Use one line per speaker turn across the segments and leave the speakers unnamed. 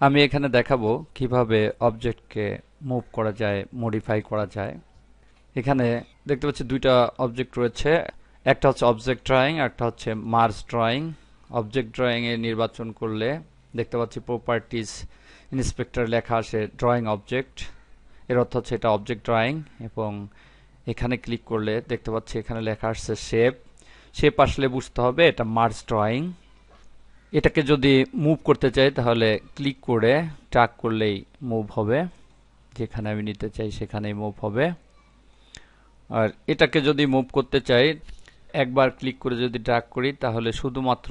আমি এখানে দেখাবো কিভাবে অবজেক্টকে মুভ করা যায়, মডিফাই করা যায়। এখানে দেখতে পাচ্ছি দুইটা অবজেক্ট রয়েছে, একটা হচ্ছে অবজেক্ট ড্রয়িং, একটা হচ্ছে মার্জ ড্রয়িং। অবজেক্ট ড্রয়িং এ নির্বাচন করলে দেখতে পাচ্ছি প্রপার্টিজ ইন্সপেক্টর লেখা আসে ড্রয়িং অবজেক্ট, এর অর্থ হচ্ছে এটা অবজেক্ট ড্রয়িং। এবং এখানে ক্লিক করলে দেখতে পাচ্ছি এখানে লেখা আসছে শেপ। শেপ আসলে বুঝতে হবে এটা মার্জ ড্রয়িং। এটাকে যদি মুভ করতে চাই তাহলে ক্লিক করে ট্র্যাক করলেই মুভ হবে, যেখানে আমি নিতে চাই সেখানেই মুভ হবে। আর এটাকে যদি মুভ করতে চাই একবার ক্লিক করে যদি ড্র্যাগ করি তাহলে শুধুমাত্র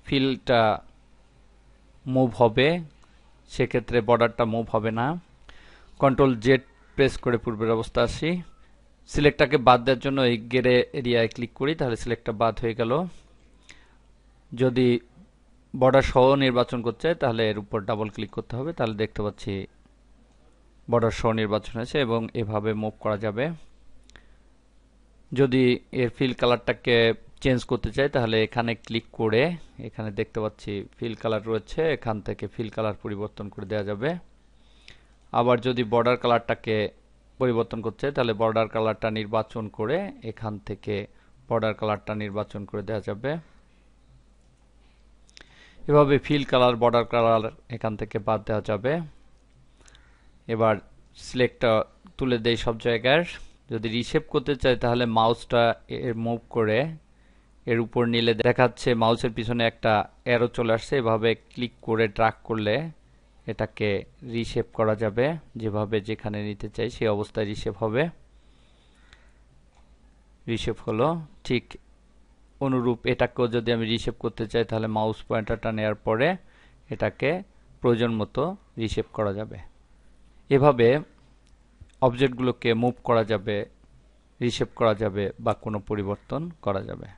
ফিলটা মুভ হবে, সেক্ষেত্রে বর্ডারটা মুভ হবে না। কন্ট্রোল জেড প্রেস করে পূর্বের অবস্থা আসি। সিলেক্টটাকে বাদ দেওয়ার জন্য এই গেরে এরিয়ায় ক্লিক করি তাহলে সিলেক্টটা বাদ হয়ে গেল। যদি বর্ডার সহ নির্বাচন করতে চাই তাহলে এর উপর ডাবল ক্লিক করতে হবে, তাহলে দেখতে পাচ্ছি বর্ডার সহ নির্বাচন হয়েছে এবং এভাবে মুভ করা যাবে। যদি এর ফিল কালারটাকে চেঞ্জ করতে চাই তাহলে এখানে ক্লিক করে এখানে দেখতে পাচ্ছি ফিল কালার রয়েছে, এখান থেকে ফিল কালার পরিবর্তন করে দেওয়া যাবে। আবার যদি বর্ডার কালারটাকে পরিবর্তন করতে চাই তাহলে বর্ডার কালারটা নির্বাচন করে এখান থেকে বর্ডার কালারটা নির্বাচন করে দেওয়া যাবে। এভাবে ফিল কালার, বর্ডার কালার এখান থেকে বাদ দেওয়া যাবে। এবার সিলেক্টটা তুলে দেই সব জায়গার। যদি রিশেপ করতে চাই তাহলে মাউসটা এর মুভ করে এর উপর নিলে দেখাচ্ছে মাউসের পিছনে একটা অ্যারো চলে আসছে। এভাবে ক্লিক করে ড্র্যাগ করলে এটাকে রিশেপ করা যাবে, যেভাবে যেখানে নিতে চাই সেই অবস্থায় রিশেপ হবে। রিশেপ হলো। ঠিক অনুরূপ এটাকেও যদি আমি রিশেপ করতে চাই তাহলে মাউস পয়েন্টারটা নেওয়ার পরে এটাকে প্রয়োজন মতো রিশেপ করা যাবে। এভাবে অবজেক্টগুলোকে মুভ করা যাবে, রিশেপ করা যাবে বা কোনো পরিবর্তন করা যাবে।